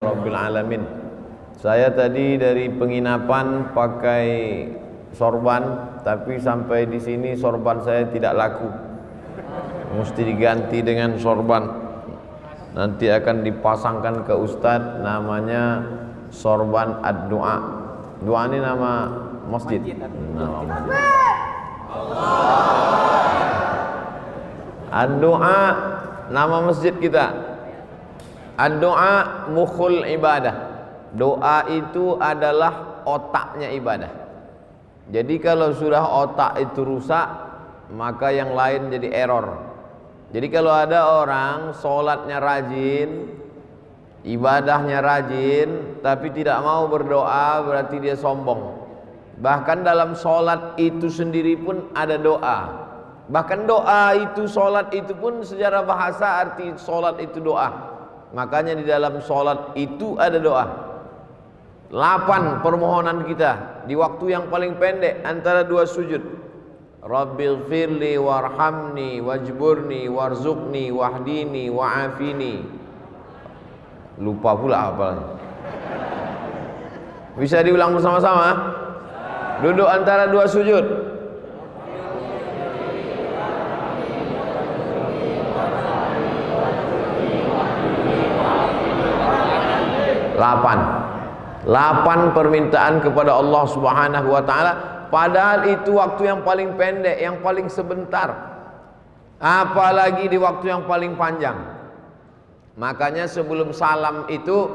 Rabbil Alamin. Saya tadi dari penginapan pakai sorban, tapi sampai di sini sorban saya tidak laku. Mesti diganti dengan sorban. Nanti akan dipasangkan ke Ustadz, namanya sorban ad-du'a. Doa ini nama masjid. Nama masjid. Ad-du'a nama masjid kita. Ad-du'a mukhul ibadah. Doa itu adalah otaknya ibadah. Jadi kalau sudah otak itu rusak, maka yang lain jadi error. Jadi kalau ada orang sholatnya rajin, ibadahnya rajin, tapi tidak mau berdoa, berarti dia sombong. Bahkan dalam sholat itu sendiri pun ada doa. Bahkan doa itu, sholat itu pun secara bahasa arti sholat itu doa. Makanya di dalam sholat itu ada doa. 8 permohonan kita di waktu yang paling pendek antara 2 sujud. Rabbighfirli warhamni wajburni warzuqni wahdini wa'afini. Lupa pula apalagi. Bisa diulang bersama-sama? Duduk antara 2 sujud. Lapan permintaan kepada Allah Subhanahu wa ta'ala, padahal itu waktu yang paling pendek, yang paling sebentar, apalagi di waktu yang paling panjang. Makanya sebelum salam itu,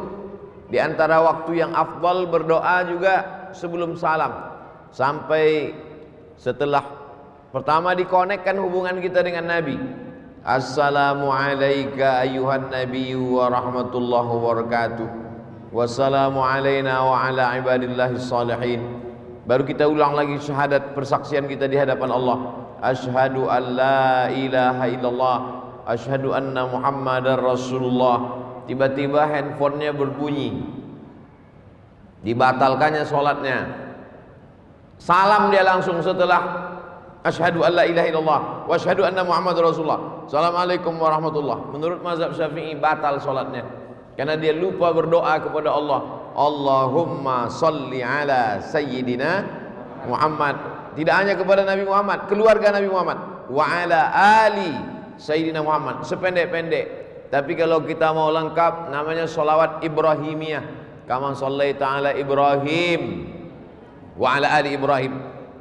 di antara waktu yang afdal berdoa juga sebelum salam, sampai setelah pertama dikonekkan hubungan kita dengan Nabi. Assalamu alayka ayyuhan nabiyyu wa rahmatullahi wa barakatuh. Wassalamu alayna wa ala ibadillahis salihin. Baru kita ulang lagi syahadat persaksian kita di hadapan Allah. Asyhadu an la ilaha illallah, asyhadu anna muhammadar rasulullah. Tiba-tiba handphonenya berbunyi, dibatalkannya sholatnya. Salam dia langsung setelah asyhadu an la ilaha illallah wa asyhadu anna muhammadar rasulullah. Assalamualaikum warahmatullah. Menurut mazhab Syafi'i batal sholatnya, karena dia lupa berdoa kepada Allah. Allahumma salli ala sayyidina Muhammad. Tidak hanya kepada Nabi Muhammad, keluarga Nabi Muhammad. Wa ala ali sayyidina Muhammad. Sependek-pendek. Tapi kalau kita mau lengkap, namanya sholawat Ibrahimiyah. Kama sallaita ala Ibrahim wa ala ali Ibrahim.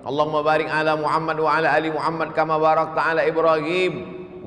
Allahumma barik ala Muhammad wa ala ali Muhammad kama barakta ala Ibrahim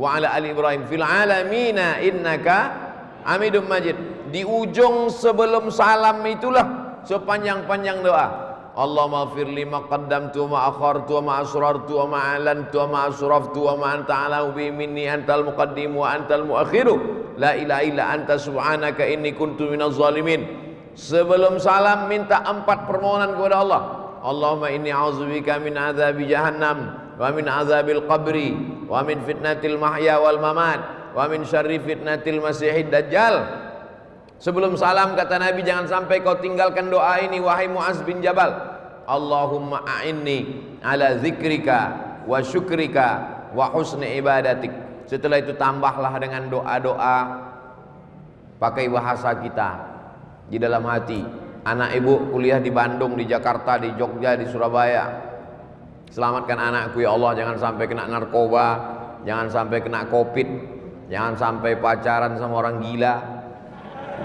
wa ala ali Ibrahim fil alamina innaka Hamidum Majid. Di ujung sebelum salam itulah sepanjang-panjang doa. Allahumma firli ma qaddamtu wa ma akhartu wa ma asrartu wa ma alantu wa ma asraftu wa ma anta a'lamu bi minni antal muqaddim wa antal muakhiru la ilaha illa anta subhanaka inni kuntu minaz zalimin. Sebelum salam minta 4 permohonan kepada Allah. Allahumma inni a'udzubika min adzabi jahannam wa min adzabil qabri wa min fitnatil mahya wal mamat wa min syarri fitnatil masihid dajjal. Sebelum salam kata Nabi, jangan sampai kau tinggalkan doa ini wahai Mu'az bin Jabal. Allahumma a'inni ala zikrika wa syukrika wa husni ibadatik. Setelah itu tambahlah dengan doa-doa pakai bahasa kita di dalam hati. Anak ibu kuliah di Bandung, di Jakarta, di Jogja, di Surabaya. Selamatkan anakku ya Allah, jangan sampai kena narkoba, jangan sampai kena covid, jangan sampai pacaran sama orang gila,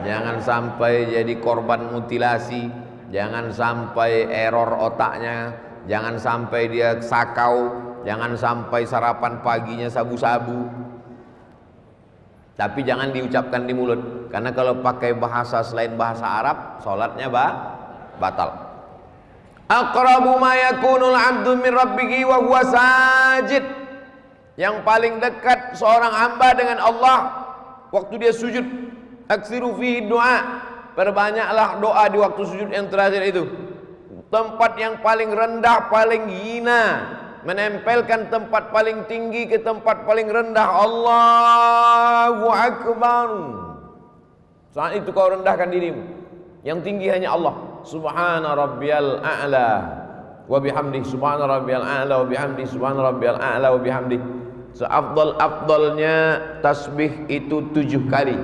jangan sampai jadi korban mutilasi, jangan sampai error otaknya, jangan sampai dia sakau, jangan sampai sarapan paginya sabu-sabu. Tapi jangan diucapkan di mulut, karena kalau pakai bahasa selain bahasa Arab, sholatnya batal. Aqrabu ma yakunul 'abdu min rabbih wa huwa sajid. Yang paling dekat seorang hamba dengan Allah waktu dia sujud. Aksiru fihi doa. Perbanyaklah doa di waktu sujud yang terakhir itu. Tempat yang paling rendah, paling hina, menempelkan tempat paling tinggi ke tempat paling rendah. Allahu Akbar. Saat itu kau rendahkan dirimu. Yang tinggi hanya Allah. Subhana rabbiyal a'la wa bihamdi. Subhana rabbiyal a'la wa bihamdi. Subhana rabbiyal a'la wa bihamdi. Seafdal-afdalnya tasbih itu 7 kali.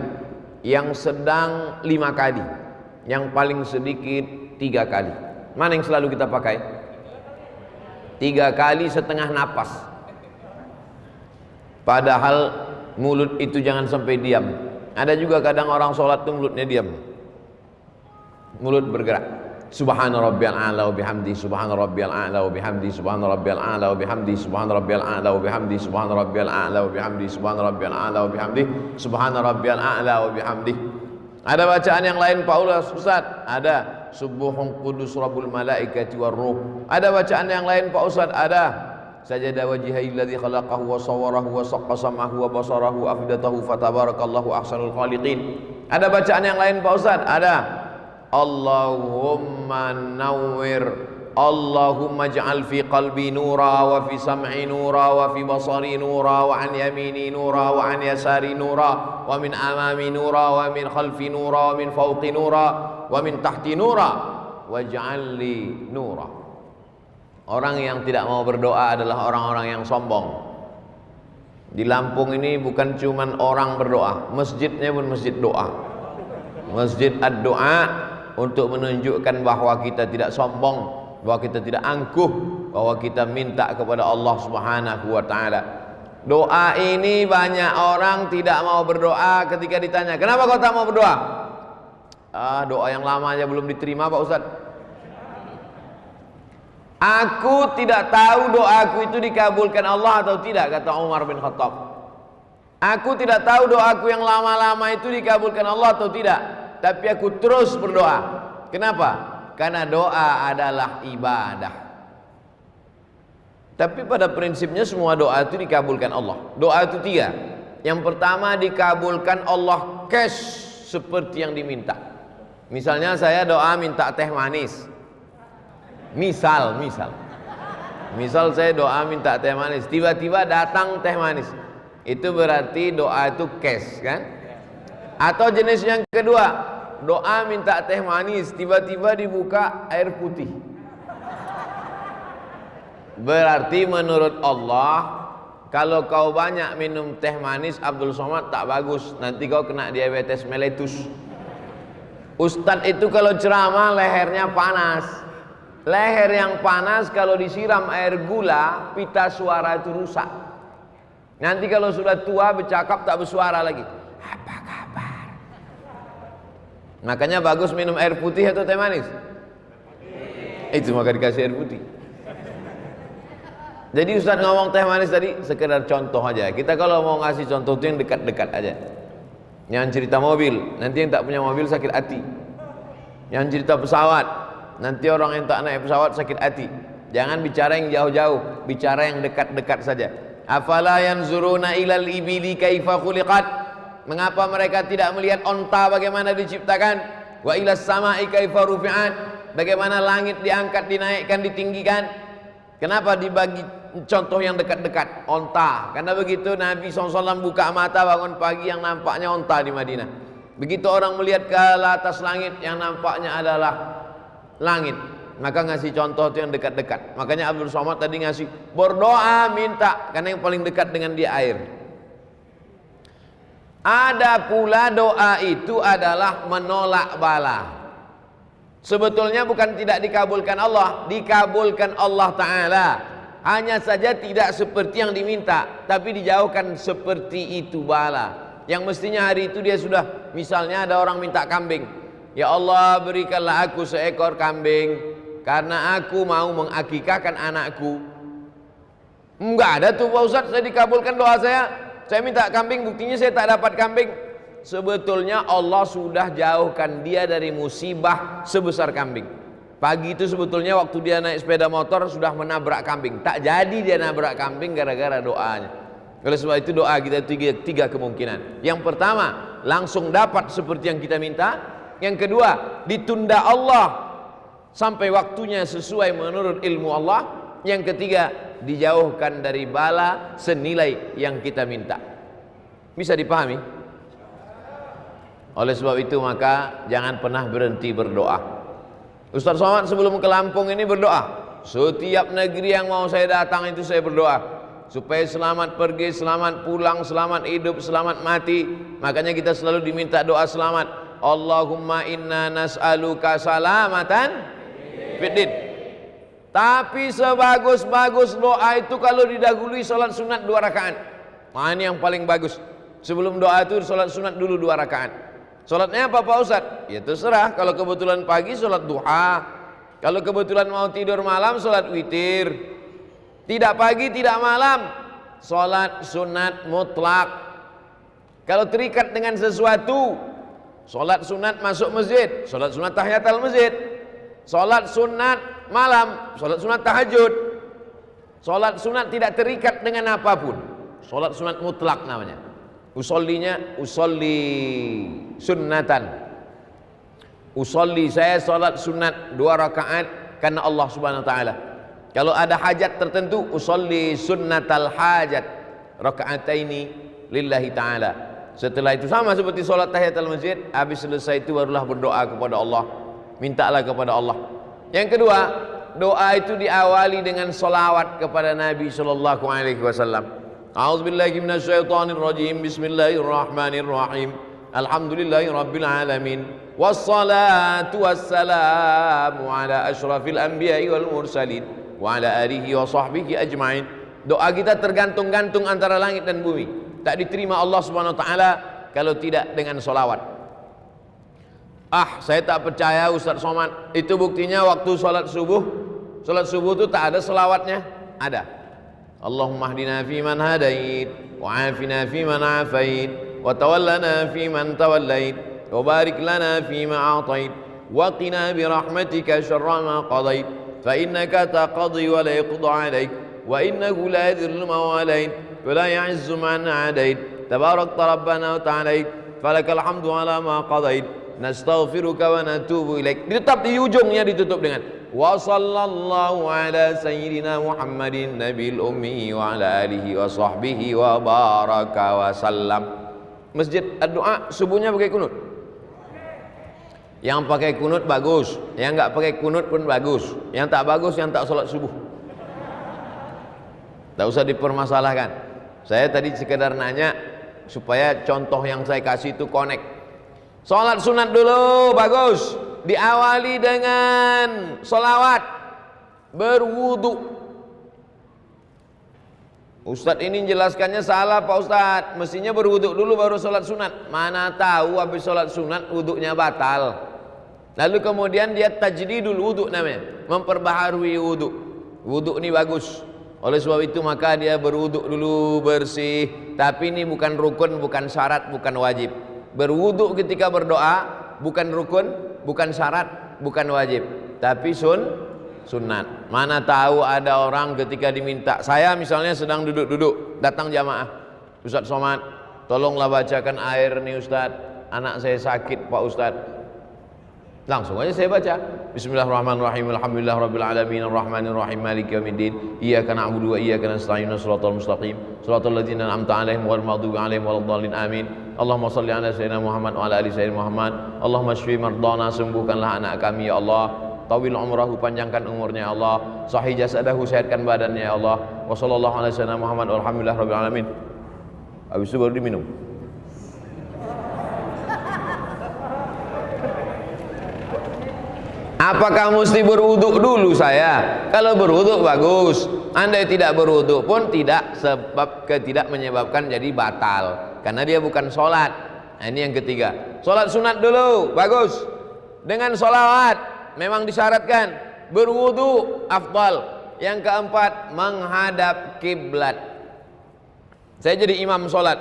yang sedang 5 kali, yang paling sedikit 3 kali. Mana yang selalu kita pakai? 3 kali setengah napas. Padahal mulut itu jangan sampai diam. Ada juga kadang orang sholat itu mulutnya diam, mulut bergerak. Subhana rabbiyal a'la wa bihamdi, subhana rabbiyal a'la wa bihamdi, subhana rabbiyal a'la wa bihamdi, subhana rabbiyal a'la wa bihamdi, subhana rabbiyal a'la wa bihamdi, subhana rabbiyal a'la wa bihamdi, subhana rabbiyal a'la wa bihamdi. Ada bacaan yang lain Pak Ustaz? Ada. Subuhun qudus rabbul malaikati war ruh. Ada bacaan yang lain Pak Ustaz? Ada. Sajada wajhihil ladzi khalaqahu wa sawwarahu wa saqqa sam'ahu wa basarahu afidatahu fatabarakallahu ahsanul khaliqin. Ada bacaan yang lain Pak Ustaz? Ada. Allahumma nawwir, Allahumma ij'al fi qalbi nura wa fi sam'i nura wa fi basari nura wa an yamini nura wa an yasari nura wa min amami nura wa min khalfi nura wa min fawqi nura wa min tahti nura waj'al li nura. Orang yang tidak mau berdoa adalah orang-orang yang sombong. Di Lampung ini bukan cuman orang berdoa, masjidnya pun masjid doa. Masjid ad-doa untuk menunjukkan bahwa kita tidak sombong, bahwa kita tidak angkuh, bahwa kita minta kepada Allah Subhanahu wa taala. Doa ini banyak orang tidak mau berdoa ketika ditanya, "Kenapa kau tak mau berdoa?" Doa yang lama aja belum diterima Pak Ustaz. Aku tidak tahu doaku itu dikabulkan Allah atau tidak, kata Umar bin Khattab. Aku tidak tahu doaku yang lama-lama itu dikabulkan Allah atau tidak, tapi aku terus berdoa. Kenapa? Karena doa adalah ibadah. Tapi pada prinsipnya semua doa itu dikabulkan Allah. Doa itu 3. Yang pertama dikabulkan Allah cash seperti yang diminta. Misalnya saya doa minta teh manis. Misal saya doa minta teh manis, tiba-tiba datang teh manis. Itu berarti doa itu cash kan? Atau jenis yang kedua, doa minta teh manis, tiba-tiba dibuka air putih. Berarti menurut Allah, kalau kau banyak minum teh manis Abdul Somad tak bagus, nanti kau kena diabetes mellitus. Ustadz itu kalau ceramah lehernya panas. Leher yang panas kalau disiram air gula, pita suara itu rusak. Nanti kalau sudah tua bercakap tak bersuara lagi. Apa kabar? Makanya bagus minum air putih atau teh manis? Itu maka dikasih air putih. Jadi Ustaz ngomong teh manis tadi sekedar contoh aja. Kita kalau mau ngasih contoh itu yang dekat-dekat aja. Yang cerita mobil, nanti yang tak punya mobil sakit hati. Yang cerita pesawat, nanti orang yang tak naik pesawat sakit hati. Jangan bicara yang jauh-jauh, bicara yang dekat-dekat saja. Afala yanzuruna ilal ibili kaifa khuliqat? Mengapa mereka tidak melihat onta bagaimana diciptakan? Wa ilas sama'i kaifa rufi'at? Bagaimana langit diangkat, dinaikkan, ditinggikan? Kenapa dibagi contoh yang dekat-dekat? Onta. Karena begitu Nabi SAW buka mata bangun pagi yang nampaknya onta di Madinah. Begitu orang melihat ke atas langit yang nampaknya adalah langit, maka ngasih contoh itu yang dekat-dekat. Makanya Abdul Somad tadi ngasih berdoa minta, karena yang paling dekat dengan dia air. Ada pula doa itu adalah menolak bala. Sebetulnya bukan tidak dikabulkan Allah, dikabulkan Allah Ta'ala. Hanya saja tidak seperti yang diminta, tapi dijauhkan seperti itu bala. Yang mestinya hari itu dia sudah, misalnya ada orang minta kambing, ya Allah berikanlah aku seekor kambing karena aku mau mengakikahkan anakku. Enggak ada tuh Pak Ustaz, saya dikabulkan doa saya minta kambing, buktinya saya tak dapat kambing. Sebetulnya Allah sudah jauhkan dia dari musibah sebesar kambing. Pagi itu sebetulnya waktu dia naik sepeda motor sudah menabrak kambing. Tak jadi dia nabrak kambing gara-gara doanya. Oleh sebab itu doa kita tiga kemungkinan. Yang pertama, langsung dapat seperti yang kita minta. Yang kedua, ditunda Allah sampai waktunya sesuai menurut ilmu Allah. Yang ketiga, dijauhkan dari bala senilai yang kita minta. Bisa dipahami? Oleh sebab itu maka jangan pernah berhenti berdoa. Ustaz Somad sebelum ke Lampung ini berdoa. Setiap negeri yang mau saya datang itu saya berdoa. supaya selamat pergi, selamat pulang, selamat hidup, selamat mati. Makanya kita selalu diminta doa selamat. Allahumma inna nas'aluka salamatan fiddin. Tapi sebagus-bagus doa itu kalau didahului salat sunat 2 rakaat. Nah, ini yang paling bagus. Sebelum doa itu salat sunat dulu 2 rakaat. Salatnya apa Pak Ustadz? Ya terserah. Kalau kebetulan pagi salat duha, kalau kebetulan mau tidur malam salat witir. Tidak pagi, tidak malam, salat sunat mutlak. Kalau terikat dengan sesuatu, salat sunat masuk masjid, salat sunat tahiyatul masjid, salat sunat malam, salat sunat tahajud. Salat sunat tidak terikat dengan apapun, salat sunat mutlak namanya. Usollinya usolli sunnatan. Usolli, saya salat sunat 2 rakaat karena Allah Subhanahu wa taala. Kalau ada hajat tertentu, usolli sunnatal hajat rakaataini lillahi ta'ala. Setelah itu sama seperti solat tahiyatul masjid, habis selesai itu barulah berdoa kepada Allah, mintalah kepada Allah. Yang kedua, doa itu diawali dengan solawat kepada Nabi sallallahu alaihi wasallam. A'udzubillahi minasyaitonir rajim. Bismillahirrahmanirrahim. Alhamdulillahirabbil alamin. Wassalatu wassalamu ala asyrafil anbiya'i wal mursalin wa ala alihi wa sahbihi ajma'in. Doa kita tergantung-gantung antara langit dan bumi. Tak diterima Allah Subhanahu wa taala kalau tidak dengan solawat. Saya tak percaya Ustaz Somad. Itu buktinya waktu salat subuh. Salat subuh itu tak ada selawatnya. Ada. Allahumma hdina fi man hadait, wa afina fi man afait, wa tawallana fi man tawallait, wa barik lana fi ma atait, wa qina bi rahmatika syarra ma qadait, fa innaka taqdi wa la yuqda alaik, wa innahu la yadhillu man walait, wa la ya'izzu man adait, tabarakta rabbana wa ta'alait, falakal hamdu ala ma qadait, nastaghfiruka wa natubu ilaik. Tetap di ujungnya ditutup dengan wa sallallahu ala sayyidina Muhammadin nabil ummi wa ala alihi wa sahbihi wa baraka wa sallam. Masjid doa subuhnya pakai kunut. Yang pakai kunut bagus, yang enggak pakai kunut pun bagus. Yang tak bagus yang tak salat subuh. Tak usah dipermasalahkan. Saya tadi sekedar nanya supaya contoh yang saya kasih itu connect. Salat sunat dulu bagus, diawali dengan salawat, berwudu. Ustadz ini menjelaskannya salah Pak Ustadz, mestinya berwudu dulu baru salat sunat. Mana tahu habis salat sunat wudunya batal. Lalu kemudian dia tajdidul wudu namanya, memperbaharui wudu. Wudu ini bagus. Oleh sebab itu maka dia berwudu dulu bersih. Tapi ini bukan rukun, bukan syarat, bukan wajib. Berwudu ketika berdoa bukan rukun, bukan syarat, bukan wajib, tapi sunat. Mana tahu ada orang ketika diminta, saya misalnya sedang duduk-duduk, datang jamaah, Ustaz Somad, tolonglah bacakan air nih Ustaz, anak saya sakit Pak Ustaz. Langsung aja saya baca. Bismillahirrahmanirrahim. Alhamdulillahirabbil alamin arrahmanir rahim maliki yaumiddin. Iyyaka na'budu wa iyyaka nasta'in. Shiratal mustaqim. Shiratal ladzina an'amta 'alaihim ghairil maghdubi 'alaihim waladdallin. Amin. Allahumma shalli ala sayyidina Muhammad wa ala ali sayyidina Muhammad. Allahumma shfi mardana, sembuhkanlah anak kami ya Allah. Tawil umrahu, panjangkan umurnya ya Allah. Sahih jasadahu, sehatkan badannya ya Allah. Wa sallallahu ala sayyidina Muhammad walhamdulillahirabbil alamin. Habis itu baru diminum. Apakah mesti berwuduk dulu saya? Kalau berwuduk bagus. Andai tidak berwuduk pun tidak, sebab tidak menyebabkan jadi batal. Karena dia bukan sholat. Nah, ini yang ketiga. Sholat sunat dulu, bagus. Dengan sholawat, memang disyaratkan. Berwuduk, afdal. Yang keempat, menghadap kiblat. Saya jadi imam sholat.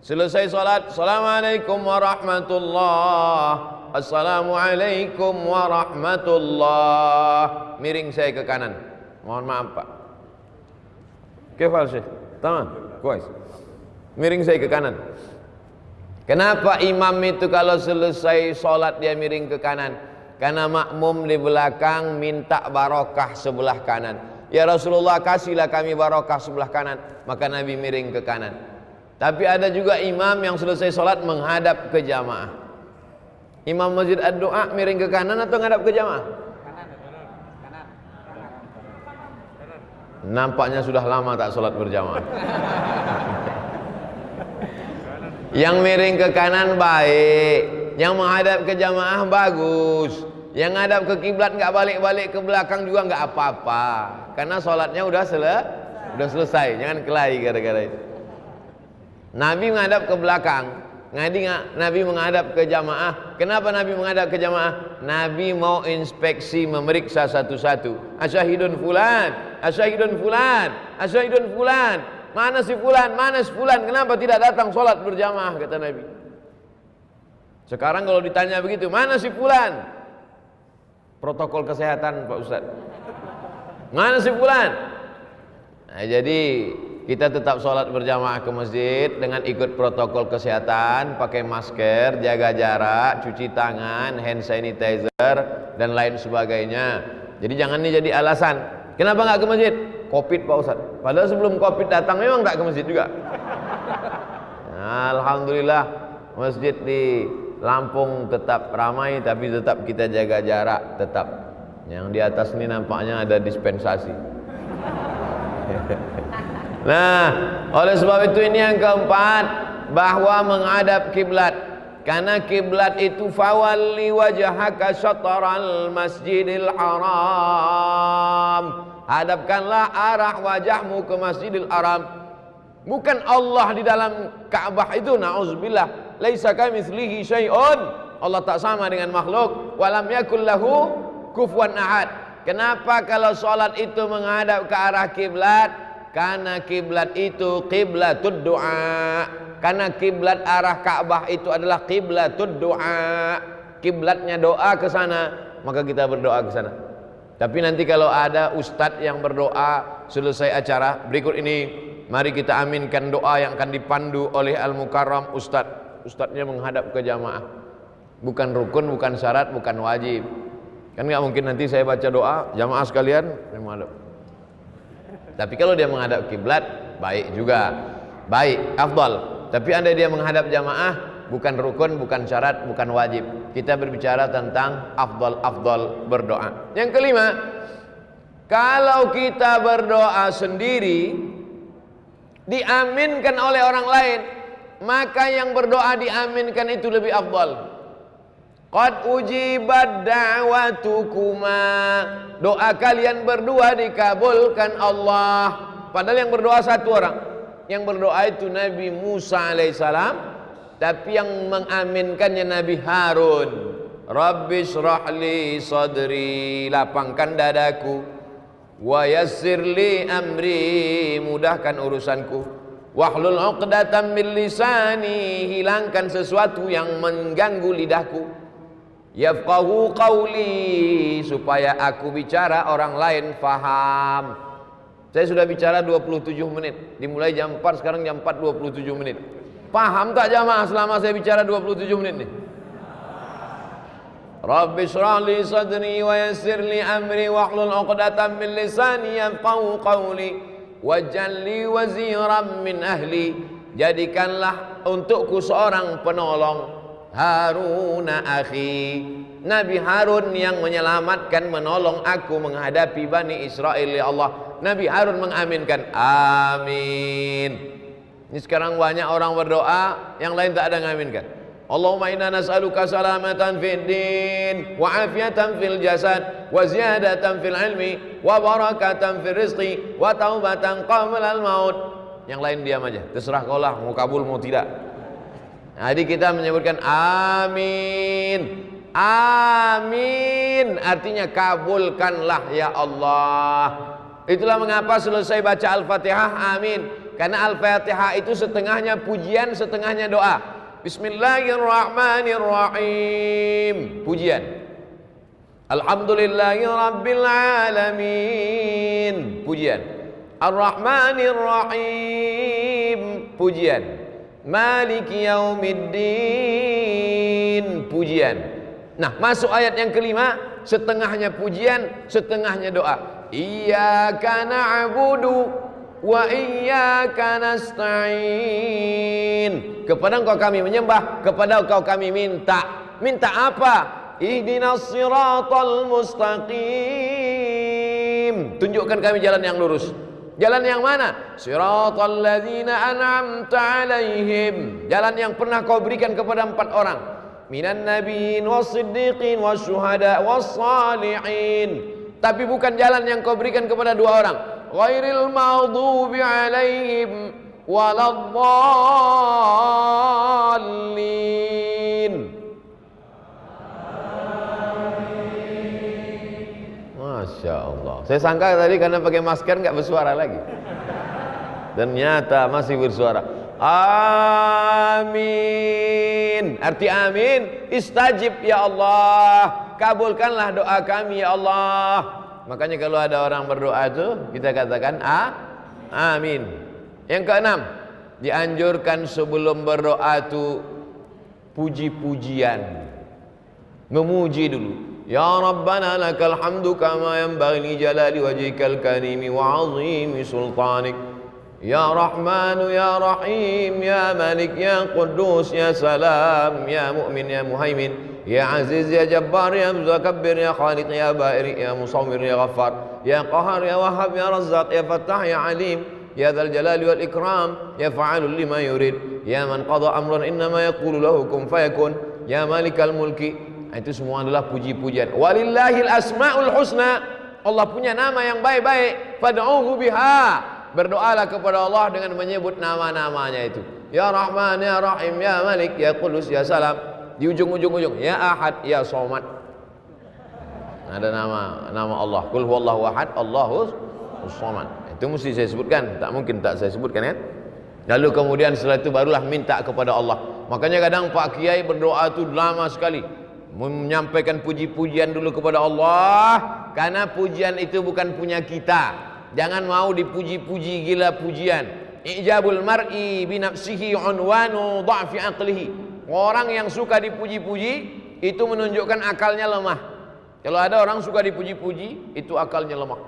Selesai sholat, assalamualaikum warahmatullahi. Assalamualaikum warahmatullah. Miring saya ke kanan. Mohon maaf Pak. Kefal Syekh? Tamam? Kuais. Miring saya ke kanan. Kenapa imam itu kalau selesai sholat dia miring ke kanan? Karena makmum di belakang minta barokah sebelah kanan. Ya Rasulullah, kasihlah kami barokah sebelah kanan. Maka Nabi miring ke kanan. Tapi ada juga imam yang selesai sholat menghadap ke jamaah. Imam masjid ad-doa miring ke kanan atau ngadap ke jamaah? Nampaknya sudah lama tak sholat berjamaah. Yang miring ke kanan baik, yang menghadap ke jamaah bagus, yang ngadap ke kiblat nggak balik-balik ke belakang juga nggak apa-apa, karena sholatnya udah selesai. Jangan kelahi gara-gara itu. Nabi menghadap ke belakang, Nabi menghadap ke jamaah. Kenapa Nabi menghadap ke jamaah? Nabi mau inspeksi, memeriksa satu-satu. Asyahidun fulan, asyahidun fulan, asyahidun fulan. Mana si fulan, mana si fulan? Kenapa tidak datang sholat berjamaah? Kata Nabi. Sekarang kalau ditanya begitu, mana si fulan? Protokol kesehatan Pak Ustadz. Mana si fulan? Nah, jadi kita tetap sholat berjamaah ke masjid dengan ikut protokol kesehatan, pakai masker, jaga jarak, cuci tangan, hand sanitizer, dan lain sebagainya. Jadi jangan ini jadi alasan. Kenapa nggak ke masjid? Covid Pak Ustadz. Padahal sebelum Covid datang memang nggak ke masjid juga. Nah, alhamdulillah masjid di Lampung tetap ramai, tapi tetap kita jaga jarak tetap. Yang di atas ini nampaknya ada dispensasi. Nah, oleh sebab itu ini yang keempat, bahwa menghadap kiblat. Karena kiblat itu fawalli wajhaka syatral masjidil haram. Hadapkanlah arah wajahmu ke Masjidil Haram. Bukan Allah di dalam Ka'bah itu, na'udzubillah. Laisa kamitslihi syai'un. Allah tak sama dengan makhluk. Walam yakul lahu kufuwan ahad. Kenapa kalau sholat itu menghadap ke arah kiblat? Karena kiblat itu qiblatud du'a. Karena kiblat arah Ka'bah itu adalah qiblatud du'a. Kiblatnya doa ke sana, maka kita berdoa ke sana. Tapi nanti kalau ada ustadz yang berdoa selesai acara berikut ini, mari kita aminkan doa yang akan dipandu oleh Al-Mukarram Ustadz. Ustadznya menghadap ke jamaah. Bukan rukun, bukan syarat, bukan wajib. Kan nggak mungkin nanti saya baca doa jamaah sekalian menghadap. Tapi kalau dia menghadap kiblat, baik juga, baik, afdal. Tapi andai dia menghadap jamaah, bukan rukun, bukan syarat, bukan wajib. Kita berbicara tentang afdal berdoa. Yang kelima, kalau kita berdoa sendiri diaminkan oleh orang lain, maka yang berdoa diaminkan itu lebih afdal. Qad ujibat da'watukuma. Doa kalian berdua dikabulkan Allah. Padahal yang berdoa satu orang. Yang berdoa itu Nabi Musa alaihissalam, tapi yang mengaminkannya Nabi Harun. Rabbi shrahli sadri, lapangkan dadaku. Wa yassirli amri, mudahkan urusanku. Wahlul 'uqdatam min lisani, hilangkan sesuatu yang mengganggu lidahku. Yafqahu qawli, supaya aku bicara orang lain faham. Saya sudah bicara 27 menit. Dimulai jam 4, sekarang jam 4 27 menit. Paham tak jamaah selama saya bicara 27 menit nih? Rabbi shrah li sadri wa yassir li amri wahlul 'uqdatam min lisani yafqahu qawli waj'al li waziran min ahli. Jadikanlah untukku seorang penolong, Haruna akhi, Nabi Harun yang menyelamatkan, menolong aku menghadapi Bani Israel. Ya Allah, Nabi Harun mengaminkan, amin. Ini sekarang banyak orang berdoa, yang lain tak ada mengaminkan. Allahumma inna nas'aluka salamatan fid din wa afiatan fil jasad wa ziyadatan fil ilmi wa barakatan fil rizqi wa taubatan qabla al maut. Yang lain diam aja, terserah kau lah mau kabul mau tidak. Jadi kita menyebutkan amin. Amin artinya kabulkanlah ya Allah. Itulah mengapa selesai baca Al-Fatihah amin. Karena Al-Fatihah itu setengahnya pujian, setengahnya doa. Bismillahirrahmanirrahim, pujian. Alhamdulillahirabbil alamin, pujian. Ar-Rahmanirrahim, pujian. Maliki yaumiddin, pujian. Nah, masuk ayat yang kelima, setengahnya pujian, setengahnya doa. Iyyaka na'budu wa iyyaka nasta'in. Kepada Engkau kami menyembah, kepada Engkau kami minta. Minta apa? Ihdinas siratal mustaqim. Tunjukkan kami jalan yang lurus. Jalan yang mana? Siratal ladzina an'amta alaihim. Jalan yang pernah kau berikan kepada 4 orang. Minan nabiyyin was-siddiqin wasyuhada was-salihin. Tapi bukan jalan yang kau berikan kepada 2 orang. Ghairil maghdubi alaihim waladdallin. Masya Allah. Saya sangka tadi karena pakai masker nggak bersuara lagi. Ternyata masih bersuara. Amin. Arti amin, istajib ya Allah. Kabulkanlah doa kami ya Allah. Makanya kalau ada orang berdoa itu kita katakan amin. Yang keenam, dianjurkan sebelum berdoa itu puji-pujian. Memuji dulu. Ya Rabbana lakal hamdu kama yanbaghi li jalali wajhikal karimi wa 'azimi sultanik. Ya Rahmanu ya Rahim ya Malik ya Quddus ya Salam ya Mu'min ya Muhaimin ya Aziz ya Jabbar ya Mutakabbir ya Khaliq ya Ba'iri ya Musawwir ya Ghaffar ya Qahar ya Wahhab ya Razzaq ya Fattah ya Alim ya Dzal Jalali wal Ikram ya Fa'alul lima yurid ya man qada amran innama yaqulu lahu kun fayakun ya Malikal Mulki. Itu semua adalah puji-pujian. Walillahil asmaul husna. Allah punya nama yang baik-baik. Fad'uhu biha. Berdoalah kepada Allah dengan menyebut nama-namanya itu. Ya Rahman, ya Rahim, ya Malik, ya Qudus, ya Salam. Di ujung-ujung ya Ahad, ya Somad. Ada nama Allah. Qul huwallahu ahad, Allahus samad. Itu mesti saya sebutkan. Tak mungkin tak saya sebutkan kan? Lalu kemudian setelah itu barulah minta kepada Allah. Makanya kadang Pak Kiai berdoa itu lama sekali. Menyampaikan puji-pujian dulu kepada Allah, karena pujian itu bukan punya kita. Jangan mau dipuji-puji gila pujian. Ijabul mar'i binafsihi unwanu dha'fi aqlihi. Orang yang suka dipuji-puji itu menunjukkan akalnya lemah. Kalau ada orang suka dipuji-puji, itu akalnya lemah.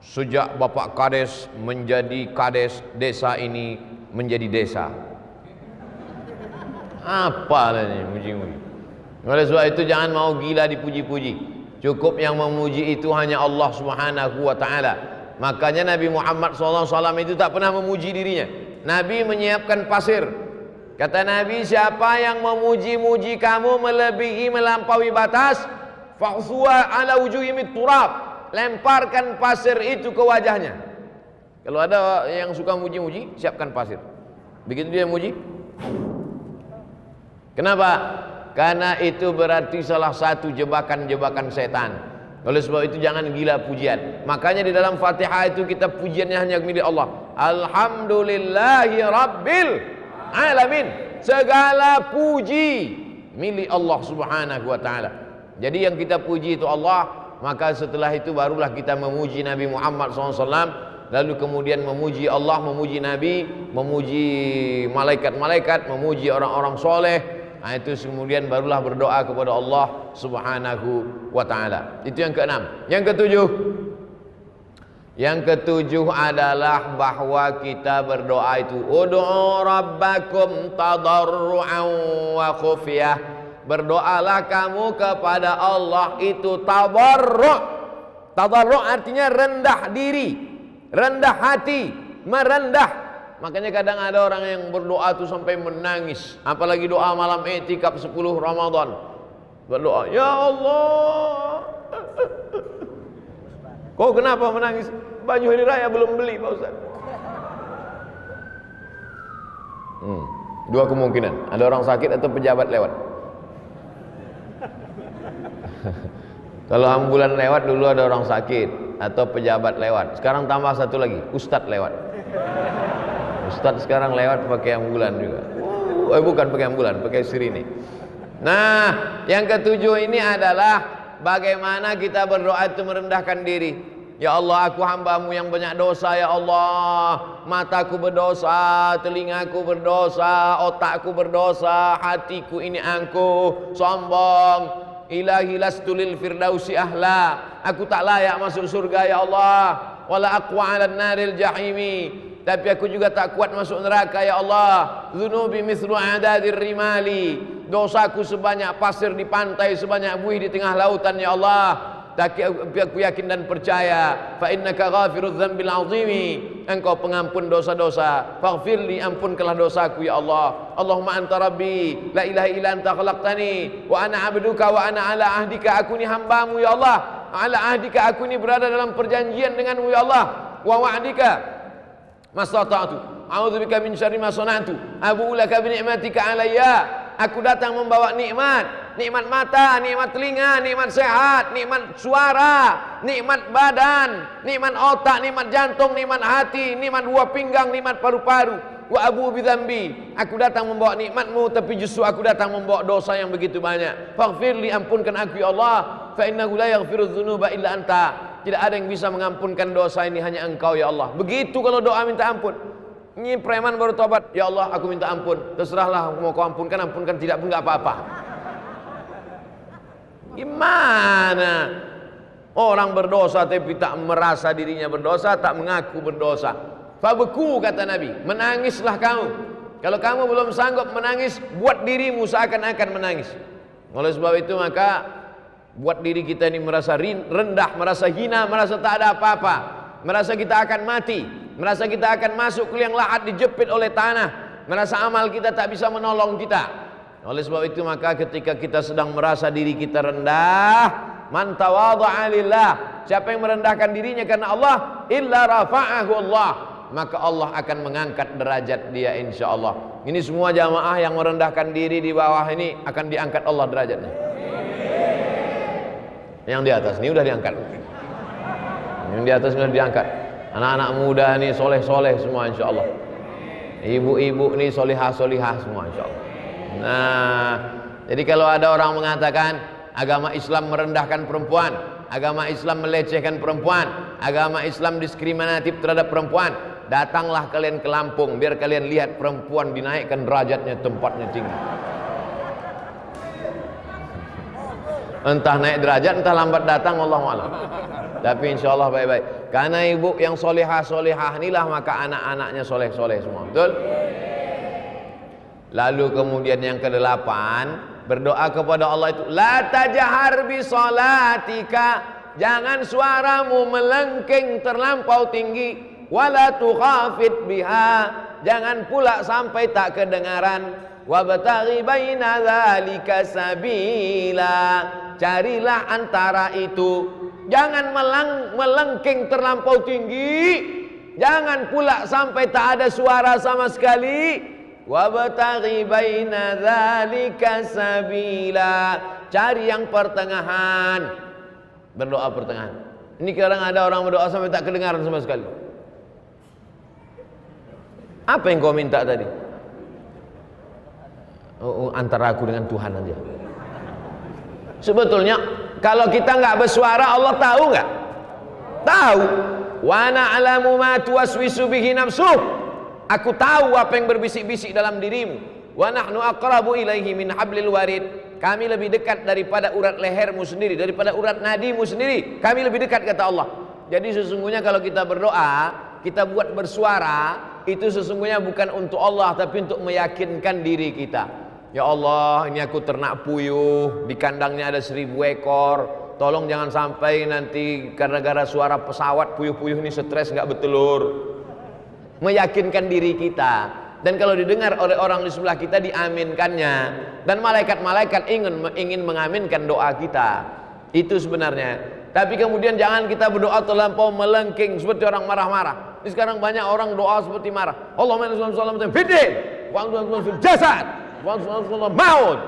Sejak Bapak Kades menjadi Kades, desa ini menjadi desa. Apa ini muji-muji? Oleh sebab itu jangan mau gila dipuji-puji. Cukup yang memuji itu hanya Allah Subhanahu wa taala. Makanya Nabi Muhammad SAW itu tak pernah memuji dirinya. Nabi menyiapkan pasir. Kata Nabi, siapa yang memuji-muji kamu melebihi melampaui batas, fa'suwa ala wujuhimit turab. Lemparkan pasir itu ke wajahnya. Kalau ada yang suka muji-muji, siapkan pasir. Begitu dia muji. Kenapa? Karena itu berarti salah satu jebakan-jebakan setan. Oleh sebab itu jangan gila pujian. Makanya di dalam Fatihah itu kita pujiannya hanya milik Allah. Alhamdulillahi Rabbil Alamin. Segala puji milik Allah Subhanahu wa taala. Jadi yang kita puji itu Allah. Maka setelah itu barulah kita memuji Nabi Muhammad SAW. Lalu kemudian memuji Allah, memuji Nabi, memuji malaikat-malaikat, memuji orang-orang soleh. Nah, itu kemudian barulah berdoa kepada Allah Subhanahu wa taala. Itu yang keenam. Yang ketujuh adalah bahwa kita berdoa itu ud'u rabbakum tadarru'an wa khufyah. Berdoalah kamu kepada Allah itu tadarru'. Tadarru' artinya rendah diri, rendah hati, merendah. Makanya kadang ada orang yang berdoa itu sampai menangis. Apalagi doa malam i'tikaf 10 Ramadan. Berdoa, ya Allah. Kau kenapa menangis? Baju hari raya belum beli Pak Ustaz. Dua kemungkinan. Ada orang sakit atau pejabat lewat. Kalau ambulan lewat dulu ada orang sakit atau pejabat lewat. Sekarang tambah satu lagi, ustadz lewat. Ustadz sekarang lewat pakai ambulan juga. Bukan pakai ambulan, pakai sirine. Nah, yang ketujuh ini adalah bagaimana kita berdoa itu merendahkan diri. Ya Allah, aku hambamu yang banyak dosa ya Allah. Mataku berdosa, telingaku berdosa, otakku berdosa, hatiku ini angkuh, sombong. Ilahi lastu lil firdausi ahla. Aku tak layak masuk surga ya Allah. Wala aqwa 'alan naril jahimi. Tapi aku juga tak kuat masuk neraka ya Allah. Dzunubi mithlu adadir rimali. Dosaku sebanyak pasir di pantai, sebanyak buih di tengah lautan ya Allah. Tapi aku yakin dan percaya, fa innaka ghafirudz dzambil azimi, engkau pengampun dosa-dosa. Faghfirli, ampunkanlah dosaku ya Allah. Allahumma anta rabbi, la ilaha illa anta khalaqtani, wa ana abduka wa ana ala ahdika, aku ni hambamu ya Allah. Ala ahdika, aku ni berada dalam perjanjian denganmu ya Allah. Wa wa'dika mastata'tu, a'udzubika min syarri ma sana'tu, abu'u laka bi ni'matika alayya. Aku datang membawa nikmat, nikmat mata, nikmat telinga, nikmat sehat, nikmat suara, nikmat badan, nikmat otak, nikmat jantung, nikmat hati, nikmat dua pinggang, nikmat paru-paru. Wa abu bidzambi, aku datang membawa nikmatmu, tapi justru aku datang membawa dosa yang begitu banyak. Faghfirli, ampunkan aku ya Allah. Fa innahu la yaghfirudz dzunuba illa anta, tidak ada yang bisa mengampunkan dosa ini, hanya engkau ya Allah. Begitu kalau doa minta ampun. Ini preman baru tobat, ya Allah aku minta ampun, terserahlah mau kau ampunkan, ampunkan, tidak pun nggak apa-apa. Gimana orang berdosa tapi tak merasa dirinya berdosa, tak mengaku berdosa. Fabeku, kata Nabi, menangislah kamu. Kalau kamu belum sanggup menangis, buat dirimu seakan-akan menangis. Oleh sebab itu maka buat diri kita ini merasa rendah, merasa hina, merasa tak ada apa-apa, merasa kita akan mati, merasa kita akan masuk ke liang lahat dijepit oleh tanah, merasa amal kita tak bisa menolong kita. Oleh sebab itu maka ketika kita sedang merasa diri kita rendah, man tawadha'a lillah, siapa yang merendahkan dirinya karena Allah, illa rafa'ahu Allah, maka Allah akan mengangkat derajat dia insyaallah. Ini semua jamaah yang merendahkan diri di bawah ini akan diangkat Allah derajatnya. Yang di atas ini udah diangkat. Yang di atas sudah diangkat. Anak-anak muda ini soleh-soleh semua insyaallah. Ibu-ibu ini solihah-solihah semua insyaallah. Nah, jadi kalau ada orang mengatakan agama Islam merendahkan perempuan, agama Islam melecehkan perempuan, agama Islam diskriminatif terhadap perempuan, datanglah kalian ke Lampung biar kalian lihat perempuan dinaikkan derajatnya, tempatnya tinggi. Entah naik derajat, entah lambat datang, Allahu a'lam. Tapi insyaallah baik-baik. Karena ibu yang solehah-solehah inilah maka anak-anaknya soleh-soleh semua. Betul? Lalu kemudian yang ke-8, berdoa kepada Allah itu, la tajhar bi salatika, jangan suaramu melengking terlampau tinggi, wala tukhafit biha, jangan pula sampai tak kedengaran. Wabtaghi baina dzalika sabila, carilah antara itu, jangan melengking terlampau tinggi, jangan pula sampai tak ada suara sama sekali. Wabtaghi baina dzalika sabila, cari yang pertengahan, berdoa pertengahan. Ini kadang ada orang berdoa sampai tak kedengaran sama sekali. Apa yang kau minta tadi? Antara aku dengan Tuhan aja. Sebetulnya kalau kita nggak bersuara, Allah tahu nggak? Tahu. Wa na'lamu ma tuwaswisu bihi nafsuh, aku tahu apa yang berbisik-bisik dalam dirimu. Wa nahnu aqrabu ilaihi min hablil warid, kami lebih dekat daripada urat lehermu sendiri, daripada urat nadimu sendiri, kami lebih dekat, kata Allah. Jadi sesungguhnya kalau kita berdoa, kita buat bersuara, itu sesungguhnya bukan untuk Allah, tapi untuk meyakinkan diri kita. Ya Allah, ini aku ternak puyuh, di kandangnya ada 1000 ekor, tolong jangan sampai nanti gara-gara suara pesawat puyuh-puyuh ini stres nggak bertelur. Meyakinkan diri kita, dan kalau didengar oleh orang di sebelah kita diaminkannya, dan malaikat-malaikat ingin mengaminkan doa kita. Itu sebenarnya. Tapi kemudian jangan kita berdoa terlampau melengking seperti orang marah-marah. Ini sekarang banyak orang doa seperti marah. Allahumma inna sallallahu fiddin wa antum fil jasad wa antum maut.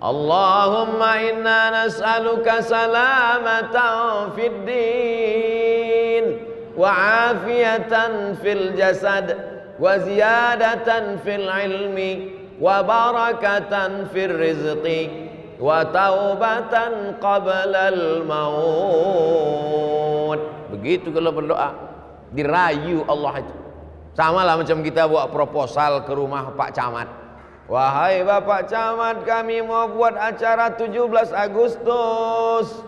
Allahumma inna nas'aluka salamatan fid din wa afiyatan fil jasad wa ziyadatan fil ilmi wa barakatan fir rizqi wa taubatan qablal maut. Begitu kalau berdoa dirayu Allah itu. Sama lah macam kita buat proposal ke rumah Pak Camat. Wahai Bapak Camat, kami mau buat acara 17 Agustus,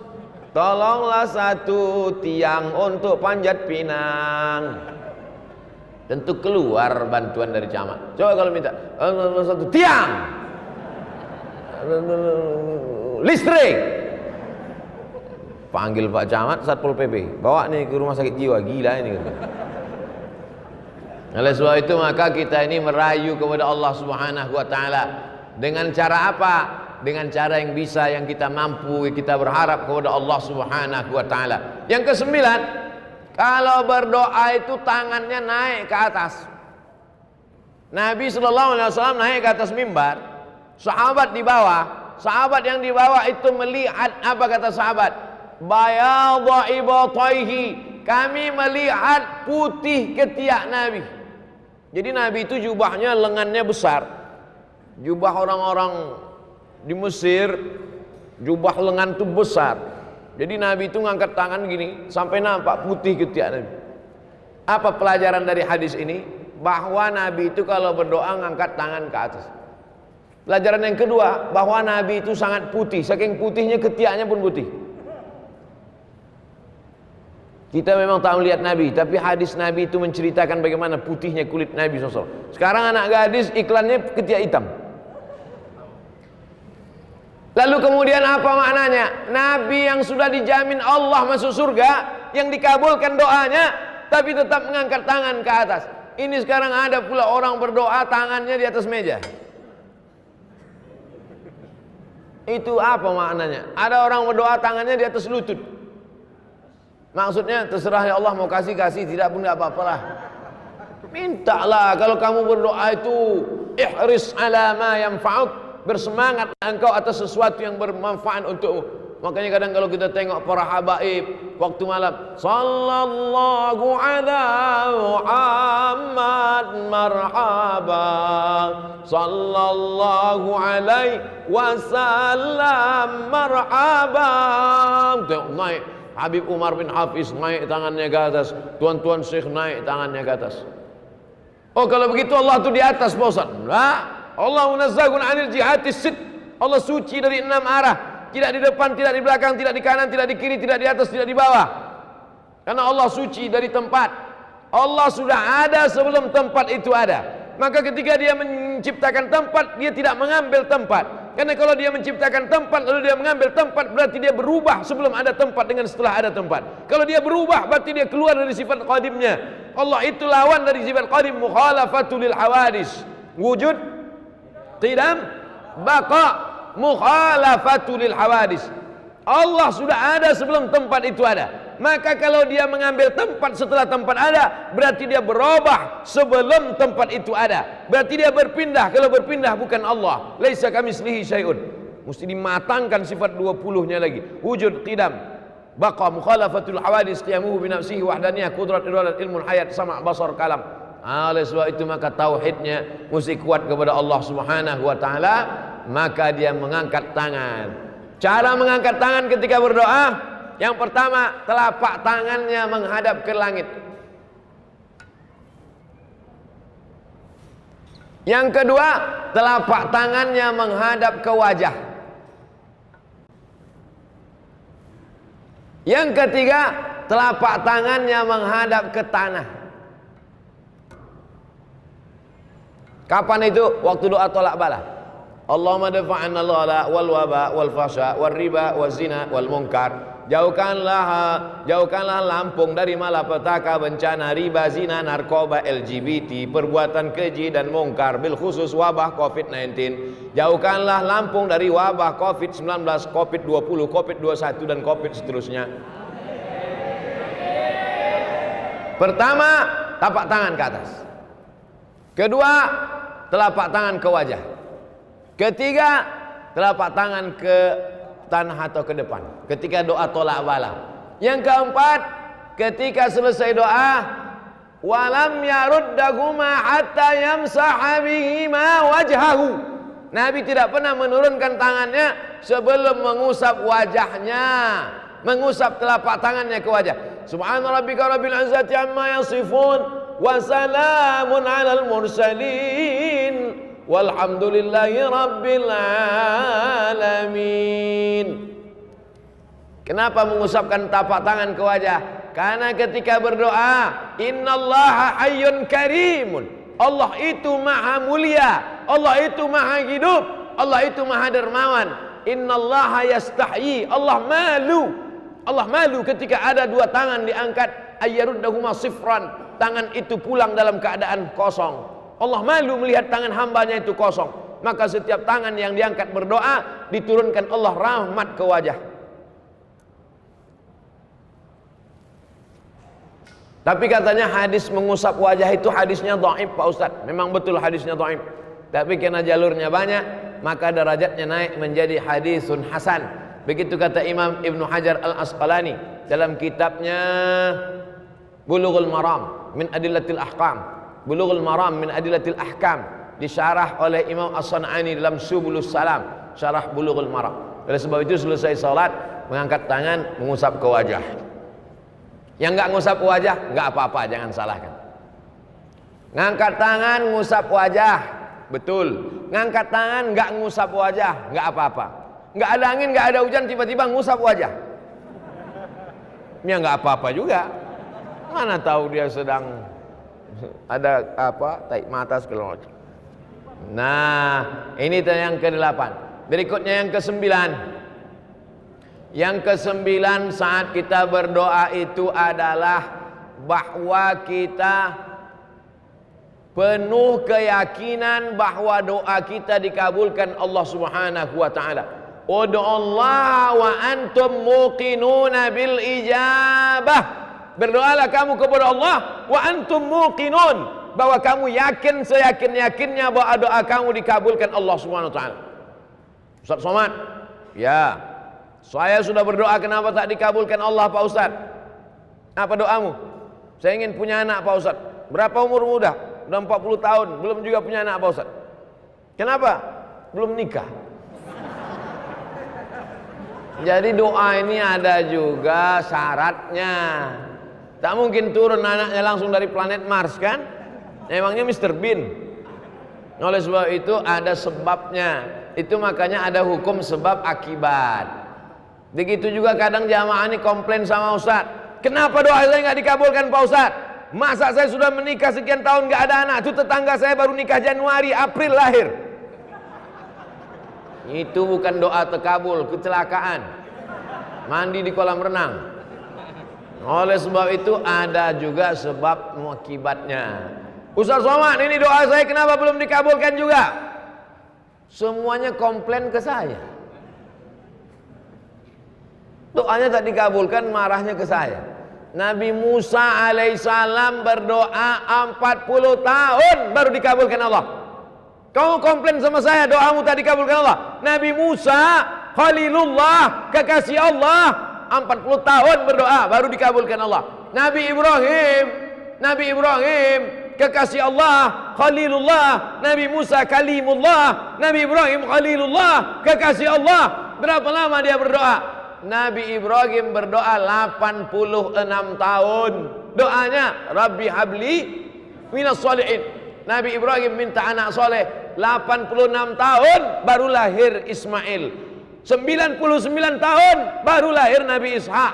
tolonglah 1 tiang untuk Panjat Pinang. Tentu keluar bantuan dari camat. Coba kalau minta 1 tiang, listrik. Panggil Pak Camat, Satpol PP, bawa nih ke rumah sakit jiwa, gila ini. Oleh sebab itu maka kita ini merayu kepada Allah Subhanahu wa taala. Dengan cara apa? Dengan cara yang bisa, yang kita mampu, kita berharap kepada Allah Subhanahu wa taala. Yang kesembilan, kalau berdoa itu tangannya naik ke atas. Nabi sallallahu alaihi wasallam naik ke atas mimbar, sahabat di bawah. Sahabat yang di bawah itu melihat, apa kata sahabat? Bayadha ibataihi, kami melihat putih ketiak Nabi. Jadi Nabi itu jubahnya lengannya besar. Jubah orang-orang di Mesir, jubah lengan itu besar. Jadi Nabi itu ngangkat tangan gini sampai nampak putih ketiak Nabi. Apa pelajaran dari hadis ini? Bahwa Nabi itu kalau berdoa ngangkat tangan ke atas. Pelajaran yang kedua, bahwa Nabi itu sangat putih, saking putihnya ketiaknya pun putih. Kita memang tak melihat Nabi, tapi hadis Nabi itu menceritakan bagaimana putihnya kulit Nabi SAW. Sekarang anak gadis iklannya ketiak hitam. Lalu kemudian apa maknanya? Nabi yang sudah dijamin Allah masuk surga, yang dikabulkan doanya, tapi tetap mengangkat tangan ke atas. Ini sekarang ada pula orang berdoa tangannya di atas meja. Itu apa maknanya? Ada orang berdoa tangannya di atas lutut. Maksudnya terserah ya Allah, mau kasih, tidak pun tidak apa-apalah. Mintalah, kalau kamu berdoa itu ihris ala ma yanfa'uk, bersemangat engkau atas sesuatu yang bermanfaat untukmu. Makanya kadang kalau kita tengok para habaib waktu malam, sallallahu ala Muhammad marhaba, sallallahu alaihi wasallam marhaba. Tengok naik Habib Umar bin Hafiz naik tangannya ke atas, tuan-tuan Syekh naik tangannya ke atas. Oh kalau begitu Allah itu di atas Pak Ustaz. Nah, Allah munazzahun 'anil jihatis sit. Allah suci dari 6 arah, tidak di depan, tidak di belakang, tidak di kanan, tidak di kiri, tidak di atas, tidak di bawah. Karena Allah suci dari tempat. Allah sudah ada sebelum tempat itu ada. Maka ketika dia menciptakan tempat, dia tidak mengambil tempat. Karena kalau dia menciptakan tempat lalu dia mengambil tempat, berarti dia berubah sebelum ada tempat dengan setelah ada tempat. Kalau dia berubah berarti dia keluar dari sifat qadimnya. Allah itu lawan dari sifat qadim, mukhalafatul lil hawadis. Wujud, qidam, baqa, mukhalafatul lil hawadis. Allah sudah ada sebelum tempat itu ada. Maka kalau dia mengambil tempat setelah tempat ada, berarti dia berubah sebelum tempat itu ada. Berarti dia berpindah. Kalau berpindah bukan Allah. Laisa kamitslihi syai'un. Mesti dimatangkan sifat 20-nya lagi. Wujud, qidam, baqa, mukhalafatul hawadis, qiyamuhu bi nafsihi, wahdaniyah, qudrat, iradat, ilmun, hayat, sama', basar, kalam. Oleh sebab itu maka tauhidnya mesti kuat kepada Allah Subhanahu wa taala, maka dia mengangkat tangan. Cara mengangkat tangan ketika berdoa, yang pertama, telapak tangannya menghadap ke langit. Yang kedua, telapak tangannya menghadap ke wajah. Yang ketiga, telapak tangannya menghadap ke tanah. Kapan itu? Waktu doa tolak bala. Allahumma dafa'anna al-ghala wal waba wal fasha wal riba wal zina wal munkar. Jauhkanlah Lampung dari malapetaka, bencana, riba, zina, narkoba, LGBT, perbuatan keji dan mungkar, bil khusus wabah COVID-19. Jauhkanlah Lampung dari wabah COVID-19, COVID-20, COVID-21 dan COVID seterusnya. Pertama, tapak tangan ke atas. Kedua, telapak tangan ke wajah. Ketiga, telapak tangan ke tanah atau ke depan ketika doa tolak bala. Yang keempat, ketika selesai doa, walam yaruddahuma hatta yamsaha bihima wajhahu. Nabi tidak pernah menurunkan tangannya sebelum mengusap wajahnya, mengusap telapak tangannya ke wajah. Subhana rabbika rabbil izzati amma yasifun, wa salamun alal mursalin, walhamdulillahi rabbil alamin. Kenapa mengusapkan tapak tangan ke wajah? Karena ketika berdoa, innallaha hayyun karimun, Allah itu maha mulia, Allah itu maha hidup, Allah itu maha dermawan. Innallaha yastahyi, Allah malu ketika ada dua tangan diangkat, ayyaruddahuma sifran, tangan itu pulang dalam keadaan kosong. Allah malu melihat tangan hambanya itu kosong. Maka setiap tangan yang diangkat berdoa, diturunkan Allah rahmat ke wajah. Tapi katanya hadis mengusap wajah itu hadisnya dhaif Pak Ustadz. Memang betul hadisnya dhaif. Tapi karena jalurnya banyak, maka derajatnya naik menjadi hadisun hasan. Begitu kata Imam Ibnu Hajar Al-Asqalani dalam kitabnya Bulughul Maram min Adillatil Ahkam. Bulughul Maram min Adillatil Ahkam, disyarah oleh Imam As-San'ani dalam Subulus Salam, syarah Bulughul Maram. Oleh sebab itu selesai salat, mengangkat tangan, mengusap ke wajah. Yang enggak ngusap wajah, enggak apa-apa, jangan salahkan. Ngangkat tangan, ngusap wajah, betul. Ngangkat tangan, enggak ngusap wajah, enggak apa-apa. Enggak ada angin, enggak ada hujan, tiba-tiba ngusap wajah. Ya enggak apa-apa juga. Mana tahu dia sedang ada apa, tarik mata segala macam. Nah, ini yang ke-8. Berikutnya yang ke-9. Yang ke-9 saat kita berdoa itu adalah bahwa kita penuh keyakinan bahwa doa kita dikabulkan Allah Subhanahu wa taala. Ud'ullaha wa antum muqinuna bil ijabah. Berdoalah kamu kepada Allah wa antum muqinun, bahwa kamu yakin seyakin-yakinnya bahwa doa kamu dikabulkan Allah Subhanahu wa taala. Ustaz Somad, ya, saya sudah berdoa, kenapa tak dikabulkan Allah Pak Ustaz? Apa doamu? Saya ingin punya anak Pak Ustaz. Berapa umur muda? Udah 40 tahun, belum juga punya anak Pak Ustaz. Kenapa? Belum nikah. Jadi doa ini ada juga syaratnya. Tak mungkin turun anaknya langsung dari planet Mars kan? Emangnya Mr. Bean. Oleh sebab itu ada sebabnya. Itu makanya ada hukum sebab akibat. Begitu juga kadang jamaah ini komplain sama Ustaz, kenapa doa saya nggak dikabulkan Pak Ustaz? Masa saya sudah menikah sekian tahun nggak ada anak? Itu tetangga saya baru nikah Januari, April lahir. Itu bukan doa terkabul, kecelakaan. Mandi di kolam renang. Oleh sebab itu ada juga sebab akibatnya. Ustaz Somad, ini doa saya kenapa belum dikabulkan juga? Semuanya komplain ke saya. Doanya tak dikabulkan, marahnya ke saya. Nabi Musa alaihissalam berdoa 40 tahun baru dikabulkan Allah. Kamu komplain sama saya, doamu tak dikabulkan Allah. Nabi Musa Khalilullah, kekasih Allah, 40 tahun berdoa baru dikabulkan Allah. Nabi Ibrahim kekasih Allah, Khalilullah. Nabi Musa Kalimullah. Nabi Ibrahim Khalilullah, kekasih Allah. Berapa lama dia berdoa? Nabi Ibrahim berdoa 86 tahun. Doanya Rabbi habli minas sholihin. Nabi Ibrahim minta anak soleh. 86 tahun baru lahir Ismail. 99 tahun baru lahir Nabi Ishak.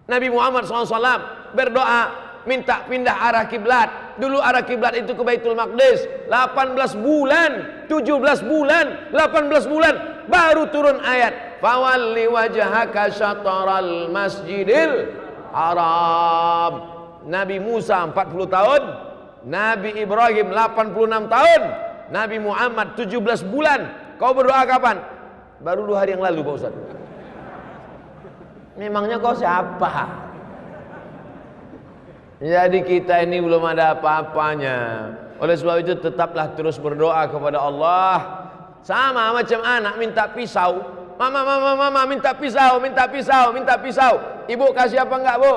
Nabi Muhammad SAW berdoa minta pindah arah kiblat. Dulu arah kiblat itu ke Baitul Maqdis. 18 bulan, 17 bulan, 18 bulan baru turun ayat fawalli wajhaka syatral masjidil haram. Nabi Musa 40 tahun, Nabi Ibrahim 86 tahun, Nabi Muhammad 17 bulan. Kau berdoa kapan? Baru 2 hari yang lalu Pak Ustaz. Memangnya kau siapa? Jadi kita ini belum ada apa-apanya. Oleh sebab itu tetaplah terus berdoa kepada Allah. Sama macam anak minta pisau. Mama minta pisau, minta pisau, minta pisau. Ibu kasih apa enggak, Bu?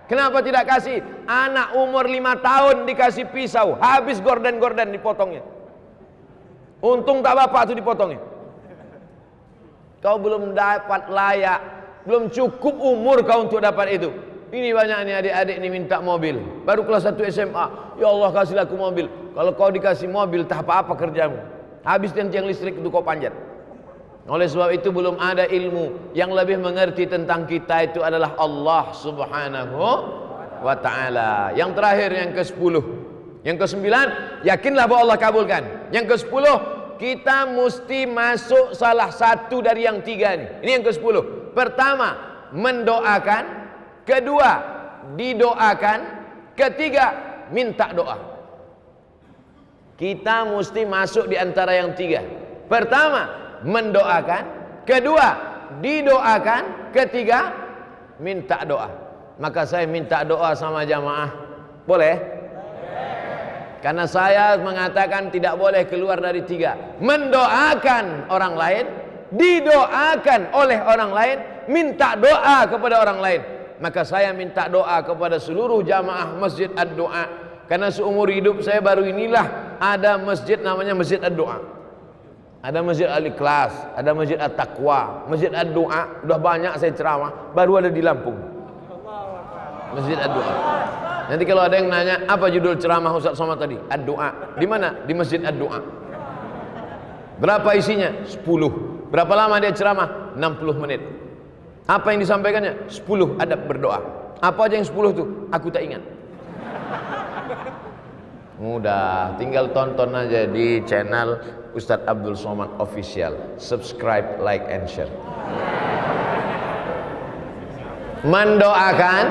Kenapa tidak kasih? Anak umur 5 tahun dikasih pisau, habis gorden-gorden dipotongnya. Untung tak bapak itu dipotongnya. Kau belum dapat layak, belum cukup umur kau untuk dapat itu. Ini banyak nih adik-adik ini minta mobil, baru kelas 1 SMA. Ya Allah kasihlah aku mobil. Kalau kau dikasih mobil tak apa-apa kerjamu, habis tiang listrik itu kau panjat. Oleh sebab itu belum ada ilmu. Yang lebih mengerti tentang kita itu adalah Allah Subhanahu wa ta'ala. Yang terakhir yang ke-10. Yang ke-9, yakinlah bahwa Allah kabulkan. Yang ke-10, kita mesti masuk salah satu dari yang tiga ini. Ini yang ke-10. Pertama, mendoakan. Kedua, didoakan. Ketiga, minta doa. Kita mesti masuk di antara yang tiga. Pertama, mendoakan. Kedua, didoakan. Ketiga, minta doa. Maka saya minta doa sama jamaah. Boleh? Karena saya mengatakan tidak boleh keluar dari tiga. Mendoakan orang lain, didoakan oleh orang lain, minta doa kepada orang lain. Maka saya minta doa kepada seluruh jamaah Masjid Ad-Doa. Karena seumur hidup saya baru inilah ada masjid namanya Masjid Ad-Doa. Ada Masjid Al-Ikhlas, ada Masjid At-Taqwa, Masjid Ad-Doa. Udah banyak saya ceramah, baru ada di Lampung. Masjid Ad-Doa. Nanti kalau ada yang nanya, apa judul ceramah Ustaz Somad tadi? Ad-Doa. Di mana? Di Masjid Ad-Doa. Berapa isinya? 10. Berapa lama dia ceramah? 60 menit. Apa yang disampaikannya? 10 adab berdoa. Apa aja yang 10 itu? Aku tak ingat. Mudah, tinggal tonton aja di channel Ustadz Abdul Somad Official. Subscribe, like, and share. Mendoakan,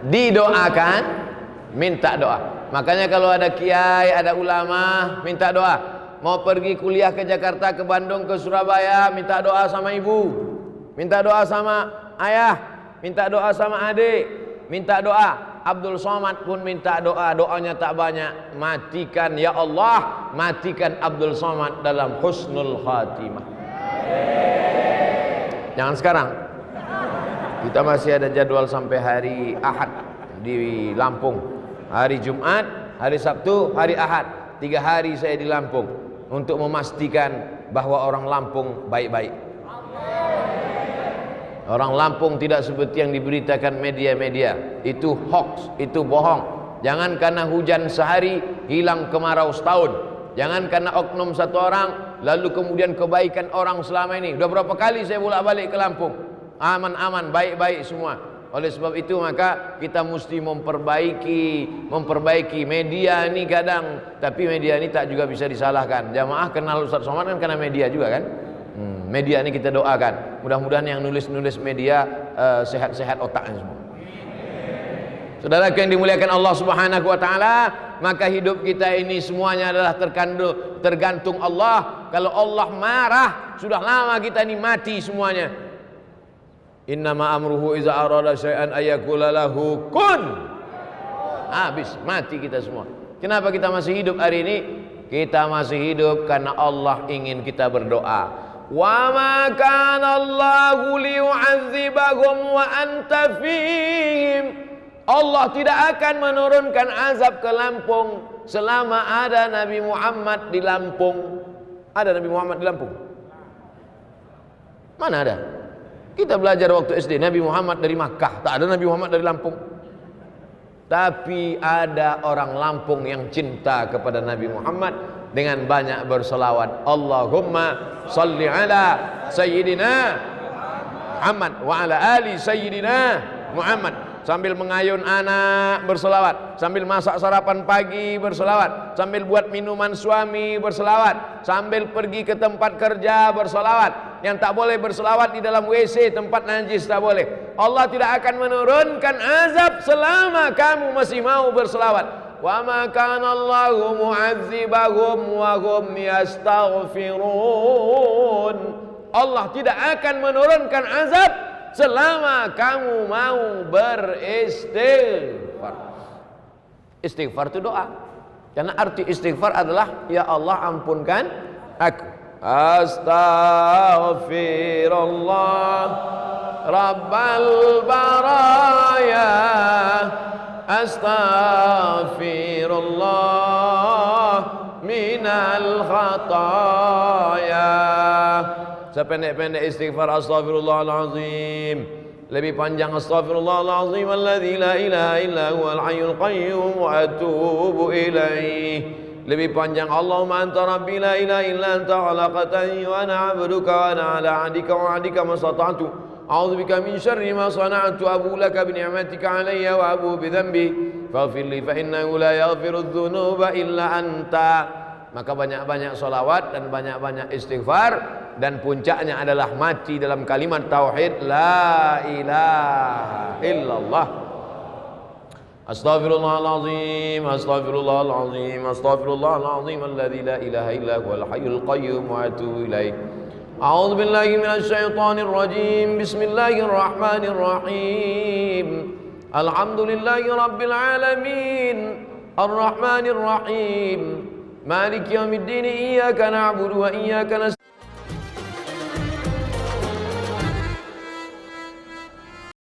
didoakan, minta doa. Makanya kalau ada kiai, ada ulama, minta doa. Mau pergi kuliah ke Jakarta, ke Bandung, ke Surabaya, minta doa sama ibu, minta doa sama ayah, minta doa sama adik, minta doa. Abdul Somad pun minta doa, doanya tak banyak. Matikan ya Allah, matikan Abdul Somad dalam husnul khatimah. Jangan sekarang. Kita masih ada jadwal sampai hari Ahad di Lampung. Hari Jumat, hari Sabtu, hari Ahad. 3 hari saya di Lampung untuk memastikan bahwa orang Lampung baik-baik. Orang Lampung tidak seperti yang diberitakan media-media. Itu hoax, itu bohong. Jangan karena hujan sehari hilang kemarau setahun. Jangan karena oknum satu orang lalu kemudian kebaikan orang selama ini. Udah berapa kali saya bolak-balik ke Lampung, aman-aman, baik-baik semua. Oleh sebab itu maka kita mesti memperbaiki media ini kadang, tapi media ini tak juga bisa disalahkan. Jamaah kenal Ustaz Somad kan karena media juga kan. Media ini kita doakan, mudah-mudahan yang nulis-nulis media sehat-sehat otaknya semua. Saudara yang dimuliakan Allah Subhanahu wa taala, maka hidup kita ini semuanya adalah tergantung Allah. Kalau Allah marah, sudah lama kita ini mati semuanya. Innama amruhu iza arada syai'an ayyakula lahu kun. Habis, mati kita semua. Kenapa kita masih hidup hari ini? Kita masih hidup karena Allah ingin kita berdoa. Wa ma kana Allahu liyu'adzibahum wa anta fihim. Allah tidak akan menurunkan azab ke Lampung selama ada Nabi Muhammad di Lampung. Ada Nabi Muhammad di Lampung? Mana ada? Kita belajar waktu SD, Nabi Muhammad dari Makkah. Tak ada Nabi Muhammad dari Lampung. Tapi ada orang Lampung yang cinta kepada Nabi Muhammad dengan banyak berselawat. Allahumma salli ala Sayyidina Muhammad wa ala ali Sayyidina Muhammad. Sambil mengayun anak berselawat, sambil masak sarapan pagi berselawat, sambil buat minuman suami berselawat, sambil pergi ke tempat kerja berselawat. Yang tak boleh berselawat di dalam WC, tempat najis tak boleh. Allah tidak akan menurunkan azab selama kamu masih mau berselawat. Wa ma kana Allahu mu'adzibahum wa hum yastaghfirun. Allah tidak akan menurunkan azab selama kamu mau beristighfar. Istighfar itu doa. Karena arti istighfar adalah ya Allah ampunkan aku. Astaghfirullah Rabbal baraya. Astaghfirullah minal khataya. Sependek-pendek istighfar astaghfirullahalazim. Lebih panjang astaghfirullahalazim alladzi la ilaha illa huwal hayyul qayyum wa atubu ilaih. Lebih panjang Allahumma anta rabbi la ilaha illa anta khalaqtani wa ana 'abduka wa ana 'ala 'ahdika wa 'adika mastata'tu. A'udzubika min syarri ma sana'tu abu laka bi ni'matika 'alayya wa abu bi dhanbi faghfir li fa innahu la yaghfiru dzunuba illa anta. Maka banyak-banyak solawat dan banyak-banyak istighfar, dan puncaknya adalah mati dalam kalimat tauhid la ilaha illallah. Astaghfirullahalazim, astaghfirullahalazim, astaghfirullahalazim alladzi la ilaha illa huwal hayyul qayyum wa atubu ilaih. A'udzu billahi minasy syaithanir rajim. Bismillahirrahmanirrahim. Alhamdulillahi rabbil alamin. Arrahmanir rahim. Maliki yaumiddin. Iyyaka na'budu wa iyyaka nasta'in.